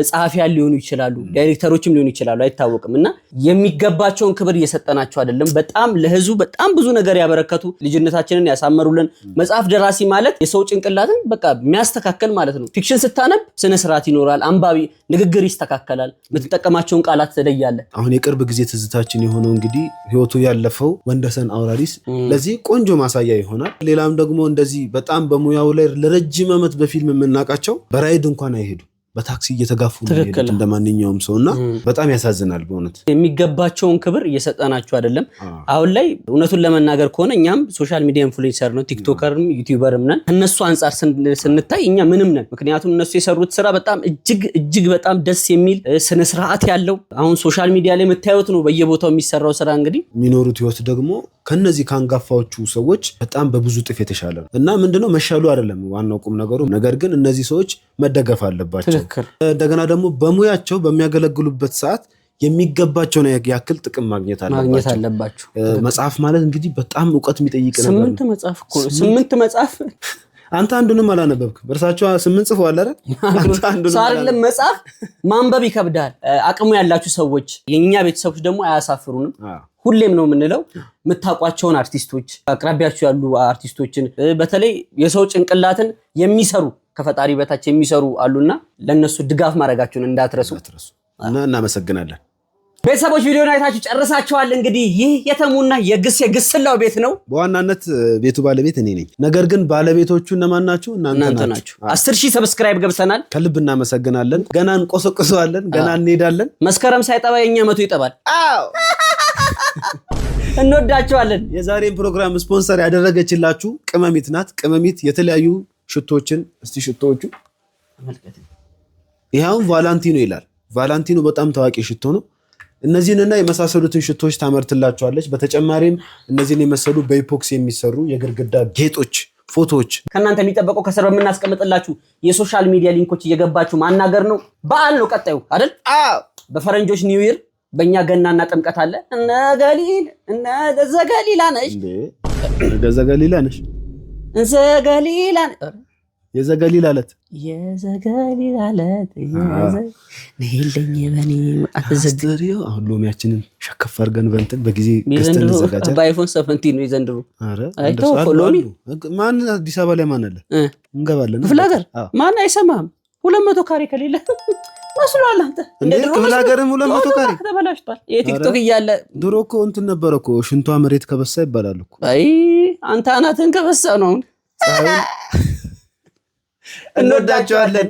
B: ጸሐፊያን ሊሆኑ ይችላሉ ዳይሬክተሮችም ሊሆኑ ይችላሉ አይታወቅም እና የሚገባቸውን ክብር እየሰጠናቸው አይደለም በጣም ለህዝቡ በጣም ብዙ ነገር ያበረከቱ ልጅነታችንን ያሳመሩልን መጽሐፍ ደራሲ ማለት የሰው ጭንቅላትን በቃ የሚያስተካክል ማለት ነው ፊክሽን ስታነብ ስነ ስርዓት ይኖራል አንባቢ ንግግር ይስተካከላል የምትጠቀማቸውን ቃላት ትለያለህ
A: አሁን የቅርብ ጊዜ ትዝታችን የሆነው እንግዲህ ህይወቱ ያለፈው ወንደሰን አውራሪስ ለዚህ ቆንጆ ማሳያ ይሆናል ሌላም ደግሞ እንደዚህ በጣም በሙያው ላይ ለረጅም አመት በፊልም የምናውቃቸው በራይድ እንኳን አይሄዱ በታክሲ እየተጋፉ ነው የሚሄዱት እንደማንኛውም ሰውና በጣም ያሳዝናል በእውነት
B: የሚገባቸውን ክብር እየሰጠናቸው አይደለም አሁን ላይ እውነቱን ለመናገር ከሆነ እኛም ሶሻል ሚዲያ ኢንፍሉዌንሰር ነው ቲክቶከርም ዩቲዩበርም ነን እነሱ አንፃር ስንታይ እኛ ምንም ነን ምክንያቱም እነሱ የሰሩት ስራ በጣም እጅግ በጣም ደስ የሚል ስነ ስርዓት ያለው አሁን ሶሻል ሚዲያ ላይ የምታዩት ነው በየቦታው የሚሰራው ስራ እንግዲህ
A: የሚኖሩት ህይወት ደግሞ ከነዚህ ካንጋፋዎቹ ሰዎች በጣም በብዙ ጥፍ የተሻለ ነው እና ምንድነው መሻሉ አይደለም ዋናው ቁም ነገሩ ነገር ግን እነዚህ ሰዎች መደገፍ አለባቸው እንደገና ደግሞ በሙያቸው በሚያገለግሉበት ሰዓት የሚገባቸው ነው ያክል ጥቅም ማግኘት አለባቸው መጽሐፍ ማለት እንግዲህ በጣም ዕውቀት የሚጠይቅ ነገር
B: 8 መጽሐፍ እኮ 8 መጽሐፍ
A: አንተ አንዱንም አላነበብክም በርሳቸው 8 ጽፈው አለ አይደል
B: ሳርለም መጽሐፍ ማንበብ ይከብዳል አቅሙ ያላችሁ ሰዎች የኛ ቤተሰቦች ደግሞ አያሳፍሩንም ሁሌም ነው የምንለው የምታውቋቸውን አርቲስቶች አቅራቢያችሁ ያሉ አርቲስቶችን በተለይ የሰው ጭንቅላትን የሚሰሩ ከፈጣሪ በታች የሚሰሩ አሉና ለነሱ ድጋፍ ማድረጋቸውን እንዳትረሱ
A: እና እናመሰግናለን
B: ቤተሰቦች ቪዲዮን አይታችሁ ጨርሳችኋል። እንግዲህ ይህ የተሙና የግስላው ቤት ነው።
A: በዋናነት ቤቱ ባለቤት እኔ ነኝ። ነገር ግን ባለቤቶቹ እነማን ናችሁ? እናንተ ናችሁ።
B: 10,000 ሰብስክራይብ ገብተናል።
A: ከልብ እናመሰግናለን። ገና እንቆሰቁሰዋለን፣ ገና እንሄዳለን።
B: መስከረም ሳይጠባ የኛ መቶ ይጠባል። አዎ እንወዳችኋለን።
A: የዛሬን ፕሮግራም ስፖንሰር ያደረገችላችሁ ቅመሚት ናት። ቅመሚት የተለያዩ ሽቶችን እስቲ ሽቶዎቹ ይሄው ቫላንቲኖ ይላል። ቫላንቲኖ በጣም ታዋቂ ሽቶ ነው። እነዚህንና የመሳሰሉትን ሽቶዎች ታመርትላችኋለች። በተጨማሪም እነዚህን የመሰሉ በኢፖክሲ የሚሰሩ የግድግዳ ጌጦች፣ ፎቶዎች
B: ከእናንተ የሚጠበቀው ከስር በምናስቀምጥላችሁ የሶሻል ሚዲያ ሊንኮች እየገባችሁ ማናገር ነው። በዓል ነው ቀጣዩ አይደል? በፈረንጆች ኒው ይር፣ በእኛ ገናና ጥምቀት አለ። እነ ዘገሊላ ነሽ
A: የዘገሊላ ዕለት ነይልኝ አሁን ሎሚያችንን ሸከፍ አድርገን በእንትን በጊዜ ገዝተን እንዘጋጃለን።
B: በአይፎን 17 ነው የዘንድሮ።
A: ሎሚ ማን አዲስ አበባ ላይ ማን አለ? እንገባለን።
B: ክፍለ ሀገር ማን አይሰማም። 200 ካሬ ከሌለ መስሏል። አንተ
A: እንደ ክፍለ ሀገርም 200 ካሬ
B: ተበላሽቷል። የቲክቶክ እያለ
A: ድሮ እኮ እንትን ነበረ እኮ ሽንቷ መሬት ከበሳ ይባላል እኮ።
B: አይ አንተ አናትን ከበሳ ነው።
A: እንወዳቸዋለን።